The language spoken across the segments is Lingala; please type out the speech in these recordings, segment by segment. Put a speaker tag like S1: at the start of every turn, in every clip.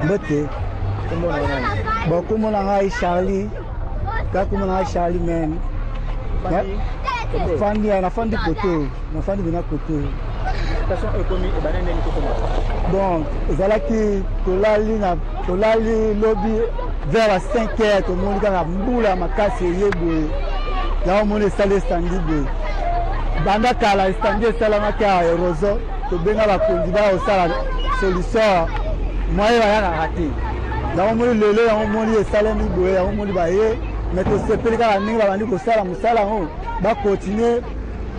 S1: Mbote. Bon, comme on a Charlie, comme on a Charlie même. Fandi, on a Fandi Koto, on a Fandi Bena Koto. Bon, voilà qui Tolali lobby vers 5h, tout le monde a boula ma casse yebo. Là on est salé standi. Banda kala standi salamaka rozo, to benga ba kondiba au sala solution. Moi il va y rater. Là on est lele, on est salé ni boé, on est baé, mais to se pelika la ninga ba ni ko sala musala on va continuer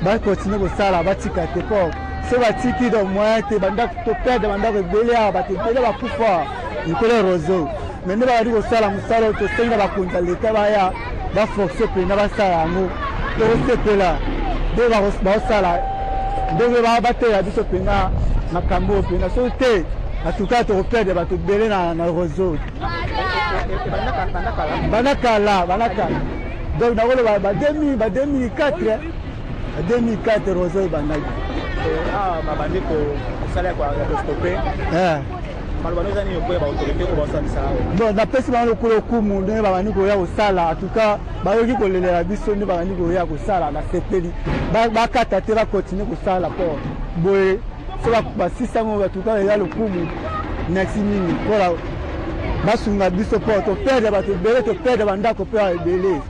S1: ko sala ba tika te ko. C'est la tiki de moi, tu bandak to perdre bandak belé à battre belé à pouvoir. Il connaît roseau. Mais nous va dire au sala musala to senga ba kunta le kabaya ba forcer pe na ba sala ngo. Donc c'est là. De ba sala. De ba battre la biso pe na makambo pe na sauter. En tout cas to perdre ba to belé na roseau. Banakala. Donc na wolo ba 2004. 2004 roseau bandak.
S2: Ah, ma bande ko salaire quoi stopper.
S1: Bon, d'après ce que le coup monde ba bani ko ya osala en tout cas ba yoki ko lelela biso ne ba bani ko ya ko sala na sepeli ba kata te ba continuer ko sala pour boye so ba sisa mo en tout cas ya le coup next minute voilà ba sunga biso pour to perdre ba to bele to perdre ba ndako pe a bele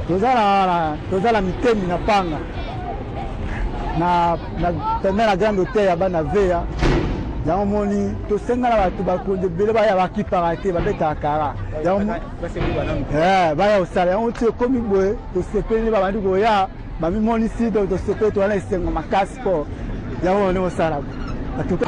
S1: tozala mitemi na panga na la grande hôtel ya bana veya yango moni to senga la batu ba ko de bele ba ya ba ki parate ba beta kara yango ba ya osala yango ti komi boye to sepeli ba bandu ko ya ba mi moni si to sepeli to ala senga makasi po yango ne osala atuka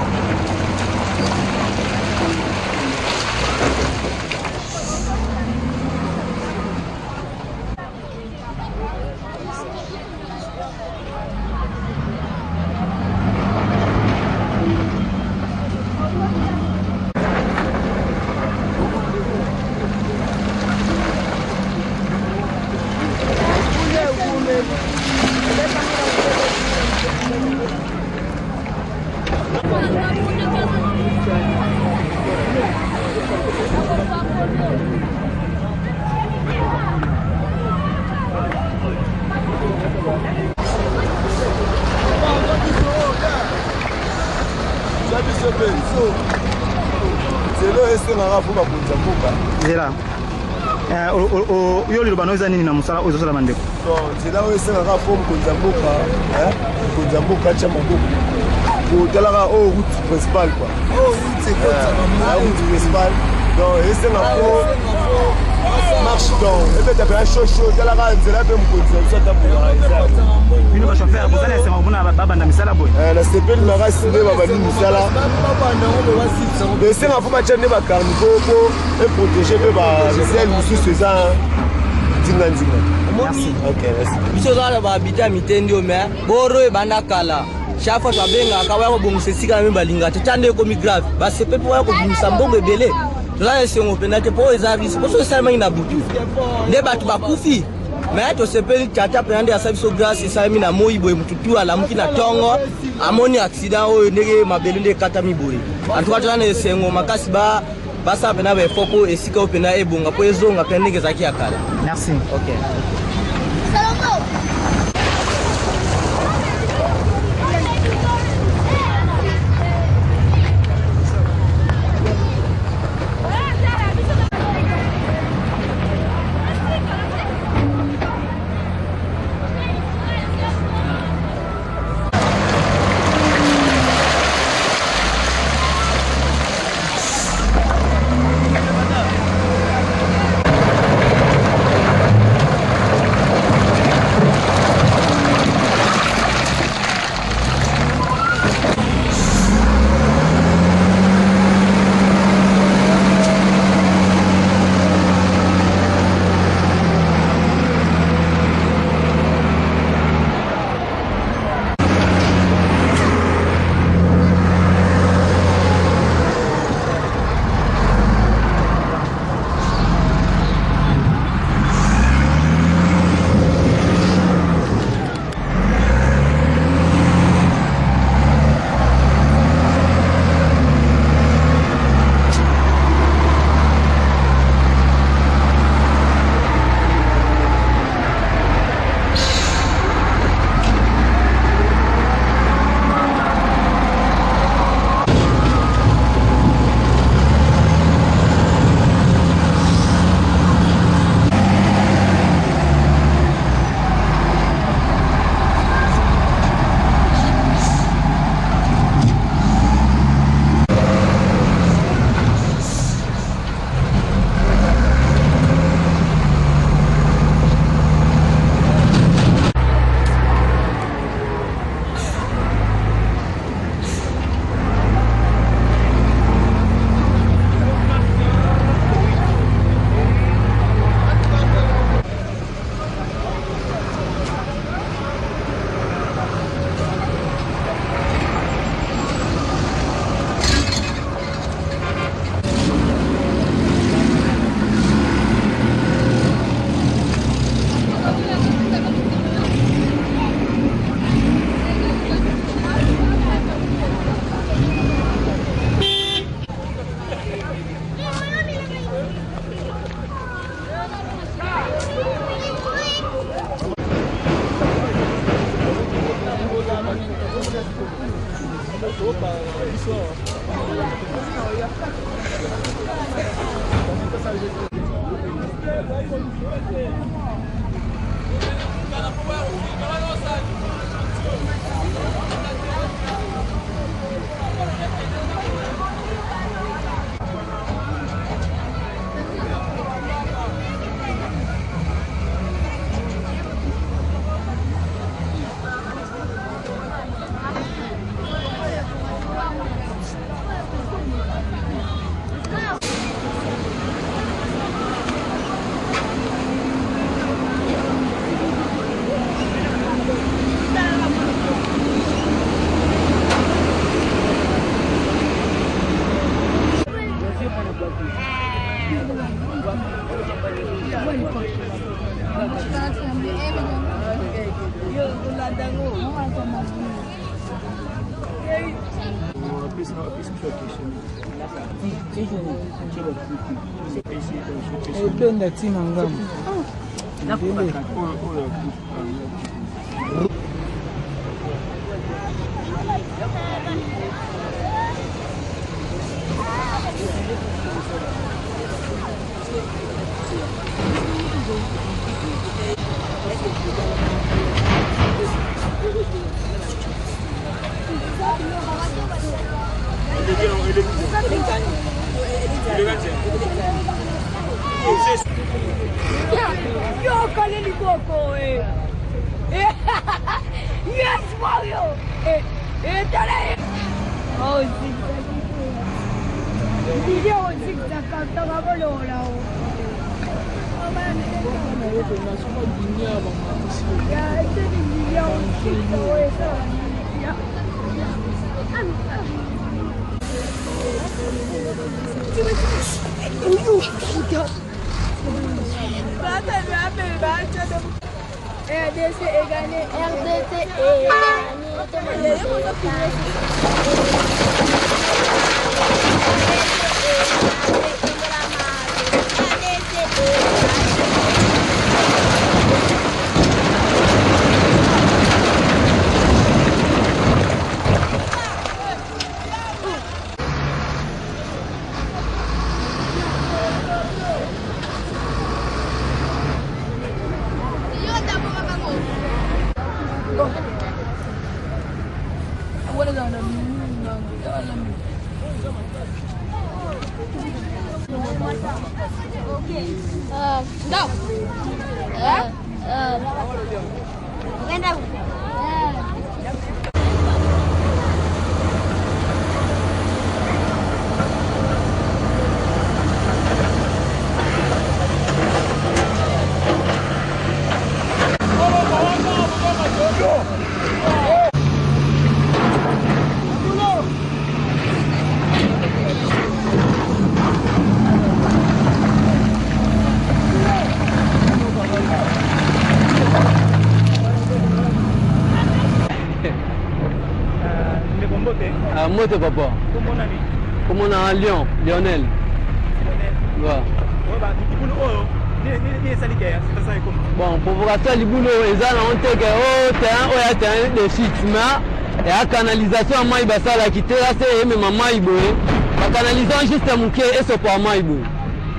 S2: Yo liloba noza nini na musala ozo sala mandeko
S3: nzela oyo esengaka po mokonzi ya mboka atya maboko kotalaka oyo route principale route principale donc esengaka po marche donc ebeta mpe ashosho talaka nzela mpe mokonzi na biso atambola
S2: bino bachauffeur bozala esenga kobona babanda misala boye
S3: na sepeli makasi nde babandi misala esenga po batya nde bacarnivo po eprotege mpe bamisele mosusu eza ndinga.
S4: Biso zala ba habita mitendi ome boro e banda kala shafa to benga ka wa ko bongise sika na balinga tande ko mi grave ba se pepe wa ko bimisa mbongo ebele la esengo penate po eza biso po so salma ina butu nde batu bakufi mais to sepeli tata penande ya sabiso grâce salmi na moyi boy mututu ala mukina tongo amoni accident oyo ndege mabele nde kata mi boy en tout cas tana esengo makasi basa pena ba foko esika opena ebonga po ezonga pena ndege zaki akala.
S2: Merci.
S4: OK.
S1: Penda tina ngamu.
S5: Yo, collez le coco, yes, Mario. Tenez. Oh, video zigzag kanta ka ba lola? Ya, ito din video zigzag. RDC est gagné, RDC est gagné. No.
S6: Moto papa. Comment on a Lyon, Lionel. Bon, provocation libulo ezana on teke o terrain de chitma et la canalisation mai basala qui terrasse et même mai boé. La canalisation juste muke et ce pour mai boé.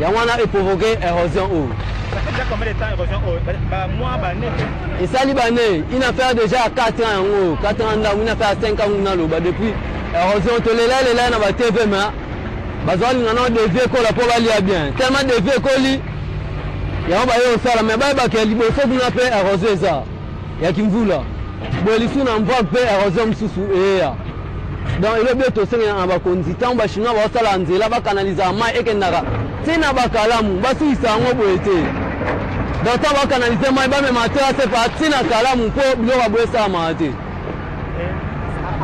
S6: Ya wana e provoquer érosion eau.
S2: Ça fait déjà combien de temps érosion eau? Moi
S6: et ça libané, il a fait déjà 4 ans en haut, 4 ans là, il a fait 5 ans dans l'eau depuis érosion to les là na ba TV ma bazali ngana de vieux ko la po bali bien. Tellement de vieux ko li ya ba yo sala me ba ba ke libo so kuna pe érosion ça. Ya kimvula. Bo li suna mva pe érosion msusu ya. Donc il est bien to senga na ba konzi tant ba shinga ba sala nzela ba canaliser mai ekendaka. Tina ba kalamu ba su isa ngo boete. Donc ta ba canaliser mai ba me matera c'est pas tina kalamu po bilo ba boesa mate.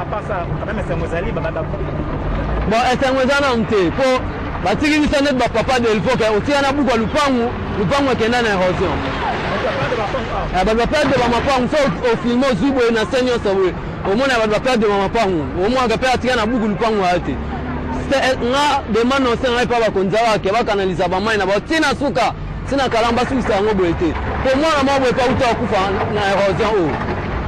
S2: À part ça, quand même c'est Mozali babada.
S6: Bon, c'est Mozana onte po ba tiki ni sanet ba papa de il faut que o tia na buko lupangu kenda na érosion. Ba papa de ba mapangu so o filmo zubo na senyo sawe. O mona ba papa de ba mapangu. O mona ga papa tia na buko lupangu ate. C'est nga de mano senga pa ba konzawa ke ba kanaliza ba mai na ba tina suka sina kalamba su sa ngo boete. Po mona mo bo pa uta kufa na érosion o.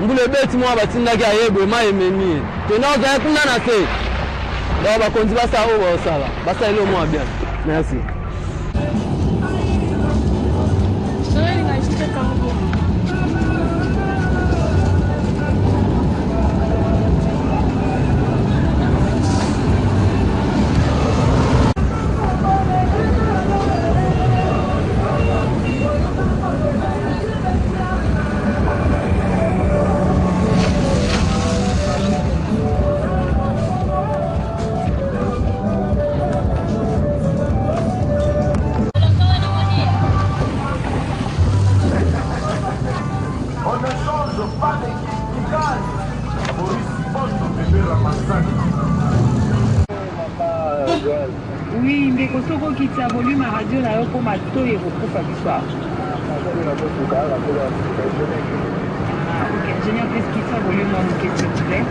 S6: Mbule beti mwa batinda ki ayebwe ma ememi to na oza kuna na se ba konzi basa o ba sala basa ile mwa bien merci.
S7: Oui, mais quand on quitte sa volume à radio, là, on peut mettre tout et recouvre à l'histoire. Ah, ok. Ingénieur, qu'est-ce qui sa volume dans le question, s'il vous plaît?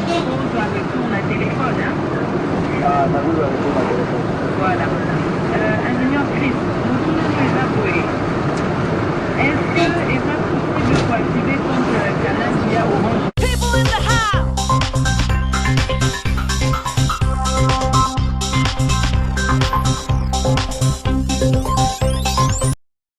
S7: On doit retourner à téléphone, hein?
S2: Ah, on a vu le téléphone.
S7: Voilà.